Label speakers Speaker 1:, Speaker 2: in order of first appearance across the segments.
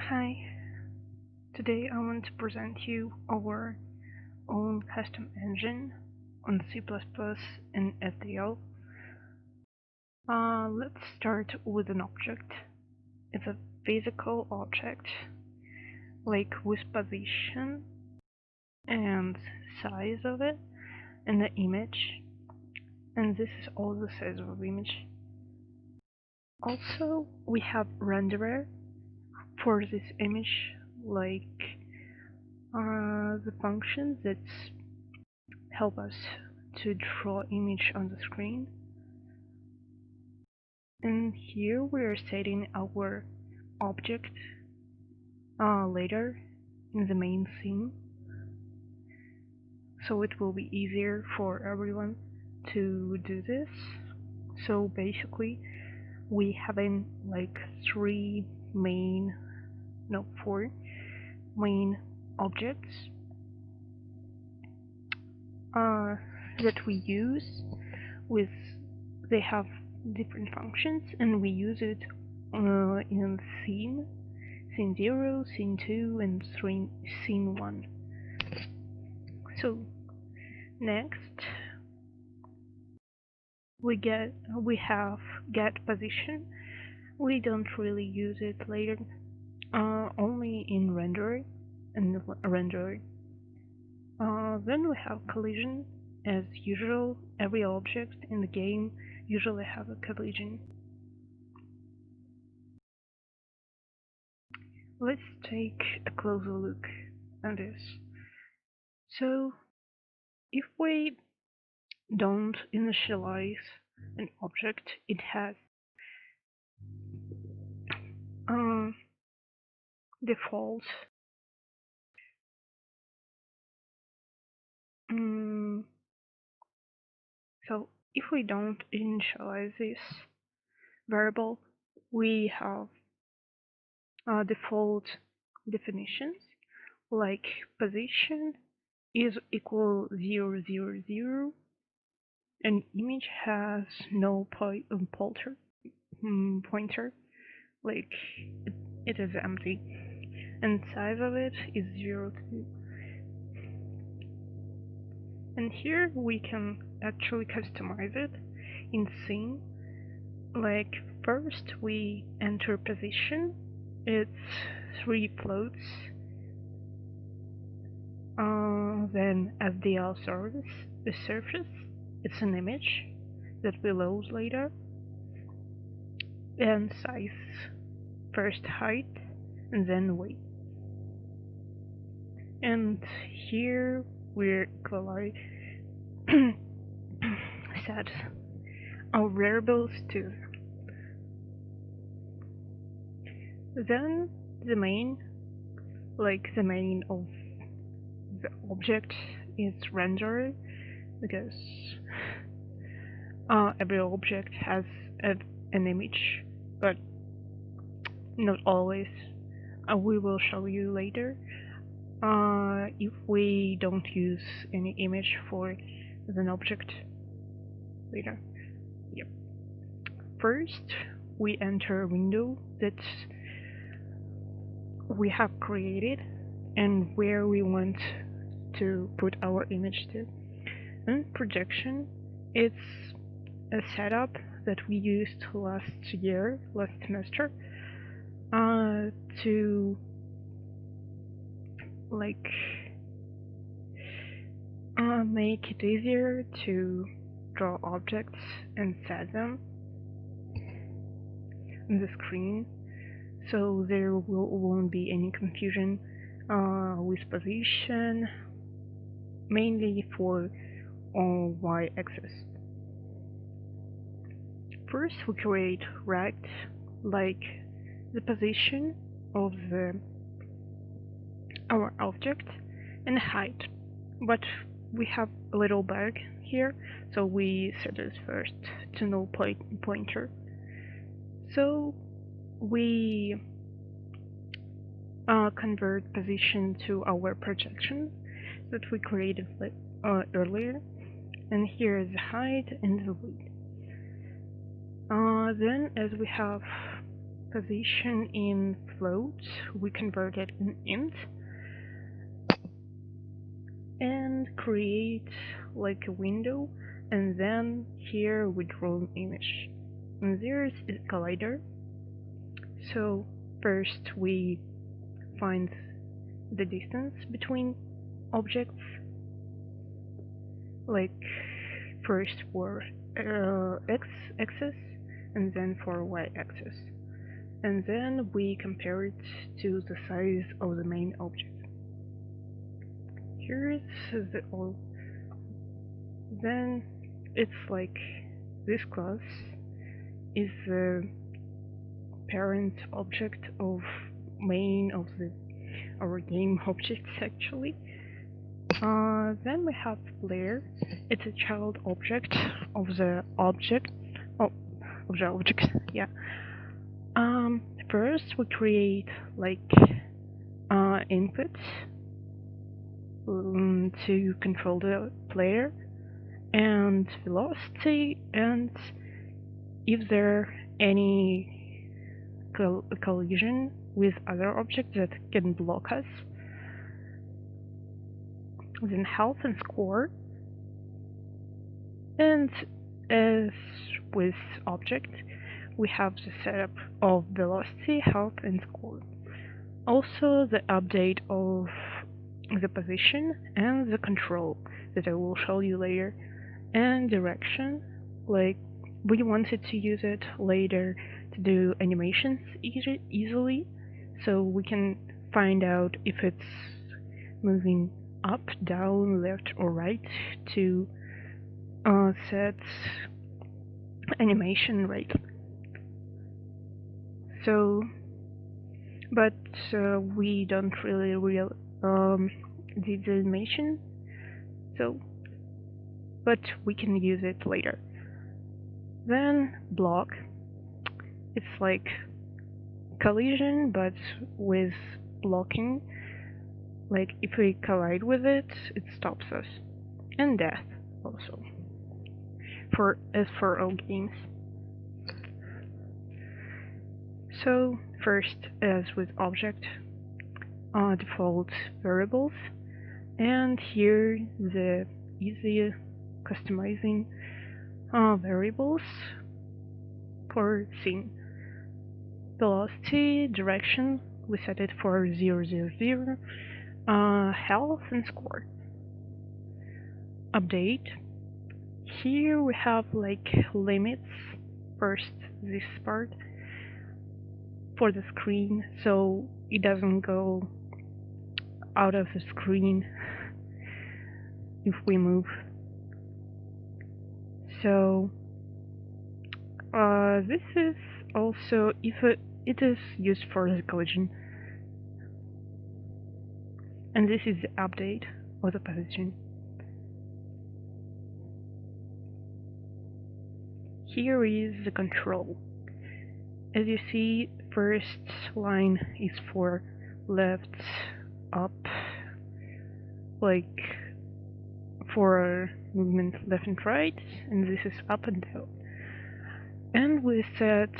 Speaker 1: Hi, today I want to present you our own custom engine on C++ and SDL. Let's start with an object. It's a physical object, like with position and size of it, and the image, and this is all the size of the image. Also, we have renderer for this image, like the function that help us to draw image on the screen. And here we are setting our object later in the main scene, so it will be easier for everyone to do this. So basically we having like four main objects that we use they have different functions, and we use it in scene 0, scene 2, and scene 1. So next we have get position. We don't really use it later, only in render and render. Then we have collision. As usual, every object in the game usually have a collision. Let's take a closer look at this. So, if we don't initialize an object, it has default so if we don't initialize this variable, we have default definitions like position is equal 0, 0, 0, and image has no pointer, like it is empty, and size of it is 0, 2. And here we can actually customize it in scene. Like first we enter position, it's 3 floats, then SDL surface, it's an image that we load later, and size, first height and then weight. And here we're equally set our variables to. Then the main of the object is rendered, because every object has an image, but not always. We will show you later if we don't use any image for an object later. Yep. First, we enter a window that we have created and where we want to put our image to. And projection, it's a setup that we used last semester, to make it easier to draw objects and set them on the screen, so there won't be any confusion with position, mainly for y-axis. First, we create rect, like the position of our object, and height, but we have a little bug here, so we set it first to no pointer. So we convert position to our projection that we created earlier, and here is the height and the weight. Then, as we have position in float, we convert it in int and create like a window, and then here we draw an image. And there's a collider. So first we find the distance between objects, like first for x-axis and then for y-axis, and then we compare it to the size of the main object. Here's the all. Then it's like this class is the parent object of main of our game objects actually. Then we have player. It's a child object of the object. Oh, of the object. Yeah. First we create like inputs to control the player, and velocity, and if there any collision with other objects that can block us. Then health and score, and as with object we have the setup of velocity, health and score. Also the update of the position and the control that I will show you later, and direction, like we wanted to use it later to do animations easily, so we can find out if it's moving up, down, left or right to set animation rate. So, but we don't really did the animation, so but we can use it later. Then block, it's like collision but with blocking, like if we collide with it, it stops us. And death also, as for all games. So first, as with object, default variables, and here the easy customizing variables for scene. Velocity, direction, we set it for 0, 0, 0, health and score. Update, here we have like limits, first this part for the screen, so it doesn't go out of the screen if we move. So this is also if it is used for the collision, and this is the update of the position. Here is the control. As you see, first line is for left, up, like for movement left and right, and this is up and down. And we set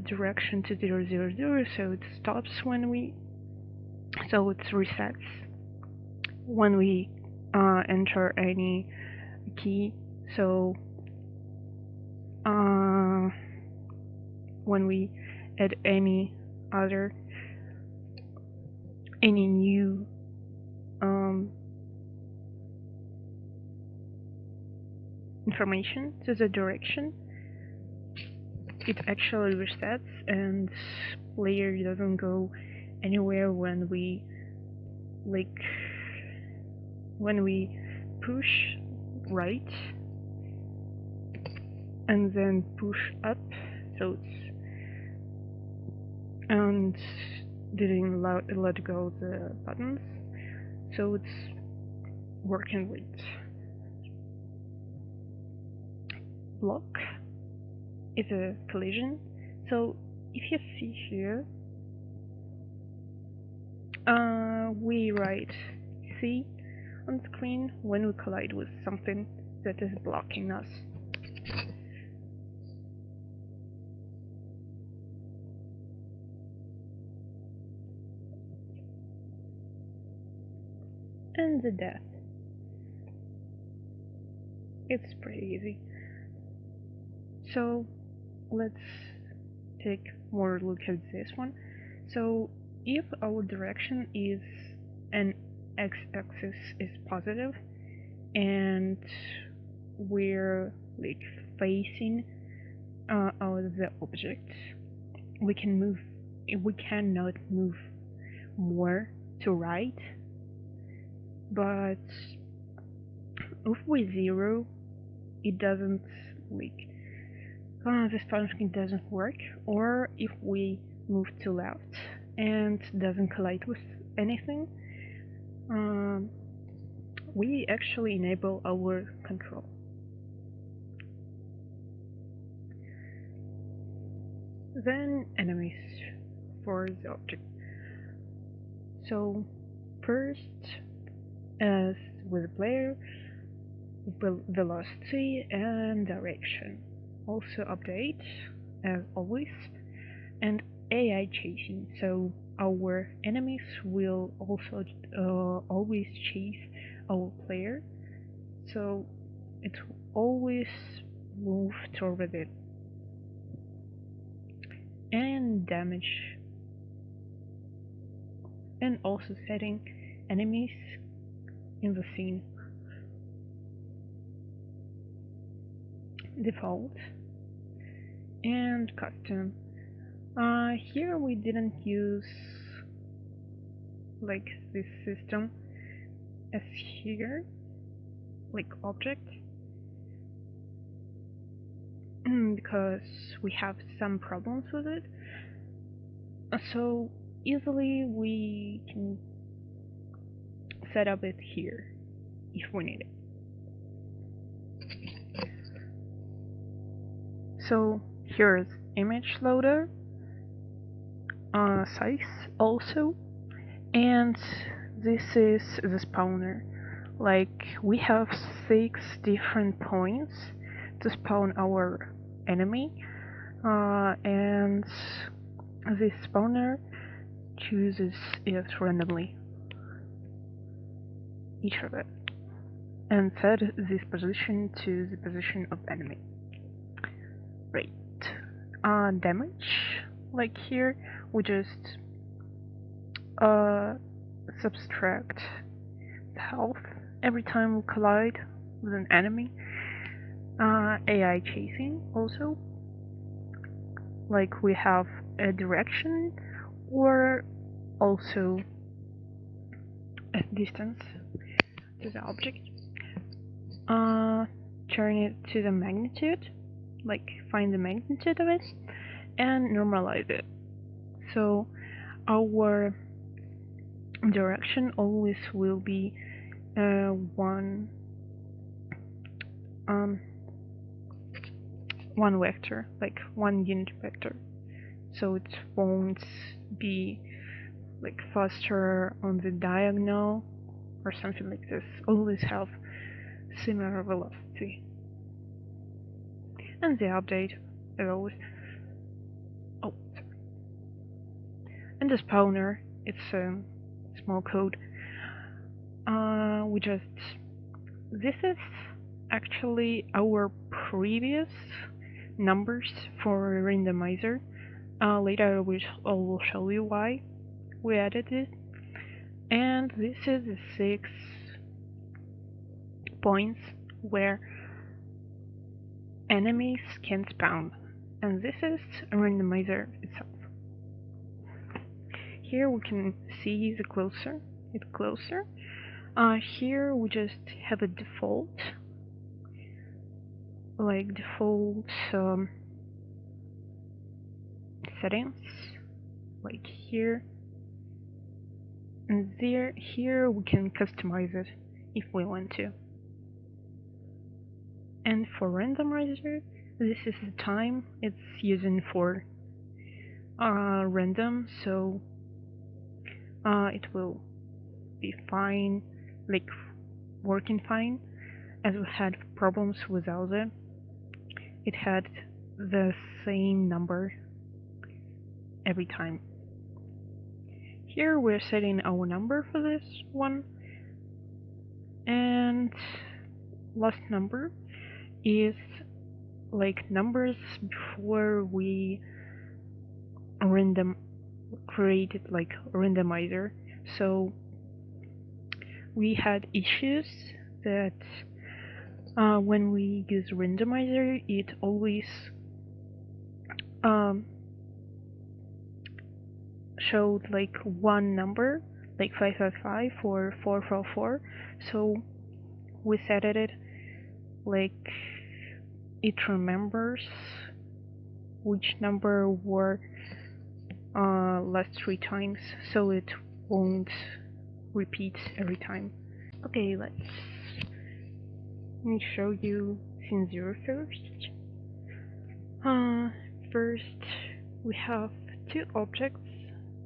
Speaker 1: direction to 0, 0, 0, so it stops when we, so it resets when we enter any key. So when we add any new information to the direction, it actually resets and player doesn't go anywhere when we push right and then push up, so it's and didn't let go the buttons, so it's working with block is a collision. So if you see here, we write C on the screen when we collide with something that is blocking us. and the death. It's pretty easy. So let's take more look at this one. So if our direction is an x-axis is positive and we're like facing the object, we cannot move more to right, but if we zero, it doesn't like this function doesn't work, or if we move to left and doesn't collide with anything, we actually enable our control. Then enemies for the object. So first, as with the player, velocity and direction. Also update, as always, and AI chasing. So our enemies will also always chase our player, so it will always move toward it. And damage, and also setting enemies in the scene. Default and custom. Here we didn't use like this system as here, like object, because we have some problems with it. So easily we can set up it here if we need it. So here's image loader, size also, and this is the spawner. Like we have 6 different points to spawn our enemy, and this spawner chooses it randomly, each of it, and set this position to the position of enemy. Right. Damage, like here, we just subtract the health every time we collide with an enemy. AI chasing also, like we have a direction or also a distance to the object. Turn it to the magnitude, like find the magnitude of it and normalize it. So our direction always will be one vector, like one unit vector. So it won't be like faster on the diagonal or something like this. Always have similar velocity. And the update is always and the spawner, it's a small code. This is actually our previous numbers for randomizer. Later I will show you why we added it. And this is the 6 points where enemies can spawn, and this is a randomizer itself. Here we can see it's closer. Here we just have a default, like default settings, like here and there. Here we can customize it if we want to. And for randomizer, this is the time it's using for random, so it will be fine, like working fine. As we had problems without it, it had the same number every time. Here we're setting our number for this one, And last number is like numbers before we created like randomizer. So we had issues that when we use randomizer, it always showed like one number, like 555 or 444. So we set it like it remembers which number were last 3 times, so it won't repeat every time. Okay, let me show you scene 0 first. First, we have 2 objects,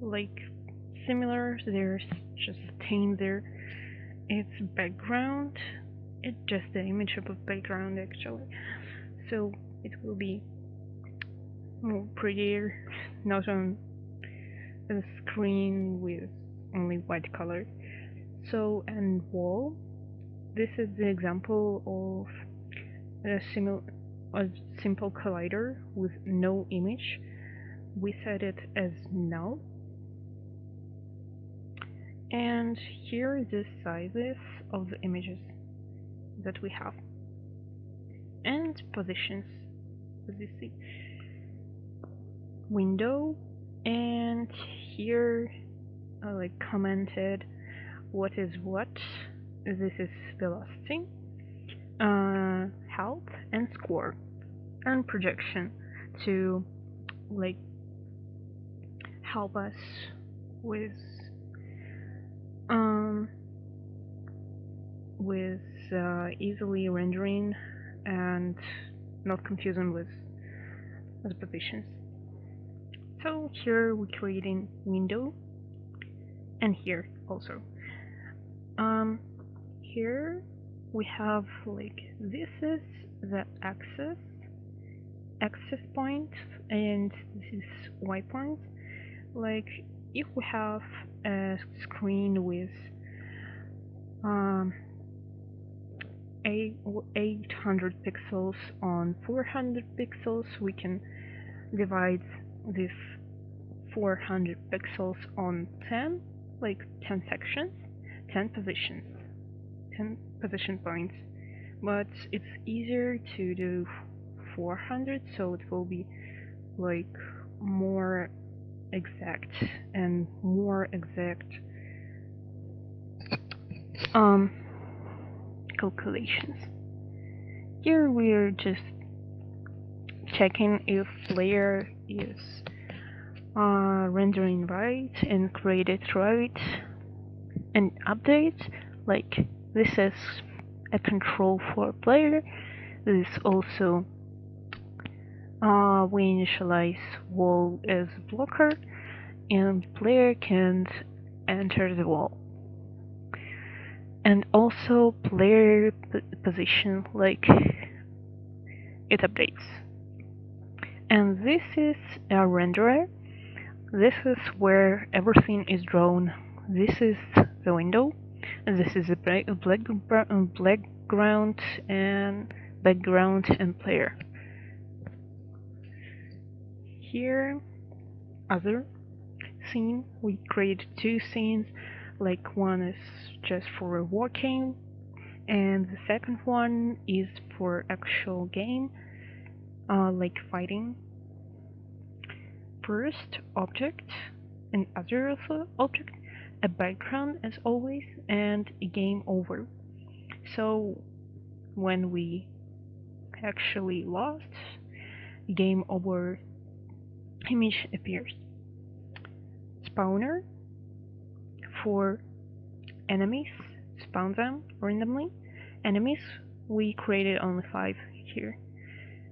Speaker 1: like similar, there's just stain there. It's background, it's just the image of a background actually. So it will be more prettier, not on a screen with only white color. So, and wall, this is the example of a simple collider with no image. We set it as null. And here are the sizes of the images that we have. And positions, as you see. Window, and here I like commented what is what. This is velocity, health, and score, and projection to like help us with easily rendering and not confusing with the positions. So here we're creating window, and here also. Here we have like this is the axis point, and this is y point. Like if we have a screen with 800 pixels on 400 pixels, we can divide this 400 pixels on 10, like 10 sections, 10 positions, 10 position points. But it's easier to do 400, so it will be like more exact and more exact calculations. Here we're just checking if layer is rendering right and created right, and update, like this is a control for player. This also we initialize wall as blocker, and player can't enter the wall. And also player position, like it updates. And this is a renderer. This is where everything is drawn. This is the window. And this is a background and player. Here, other scene. We create 2 scenes. Like one is just for walking, and the second one is for actual game, like fighting. First object, and other object, a background as always, and a game over. So when we actually lost, game over image appears. Spawner for enemies, spawn them randomly. Enemies, we created only 5 here.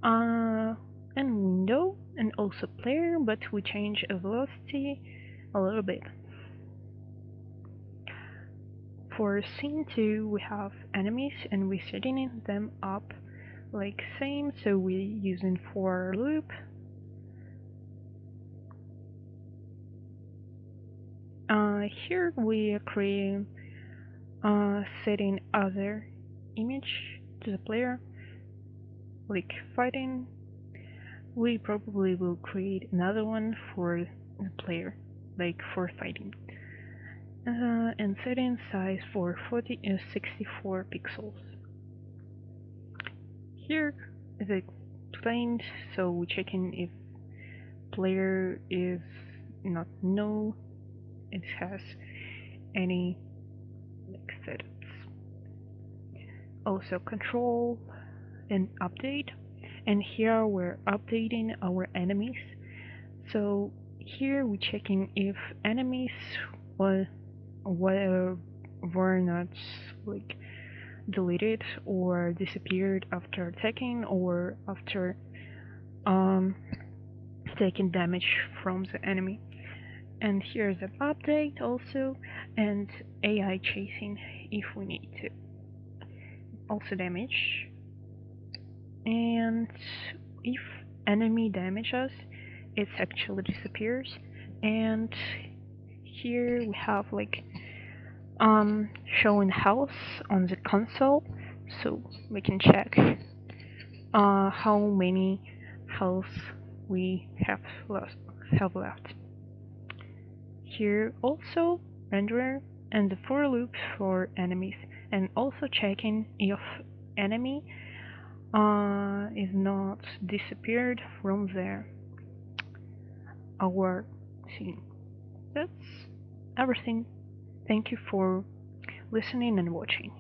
Speaker 1: And window, and also player, but we change velocity a little bit. For scene 2, we have enemies, and we're setting them up like same, so we're using for loop. Here we are creating setting other image to the player, like fighting. We probably will create another one for the player, like for fighting. And setting size for 64 pixels. Here is explained, so we're checking if player is not null, it has any setups. Also control and update, and here we're updating our enemies. So here we're checking if enemies were not like deleted or disappeared after attacking or after taking damage from the enemy. And here's an update also, and AI chasing if we need to. Also damage, and if enemy damage us, it actually disappears. And here we have like showing health on the console, so we can check how many health we have left. Here also renderer and the for loop for enemies, and also checking if enemy is not disappeared from our scene. That's everything. Thank you for listening and watching.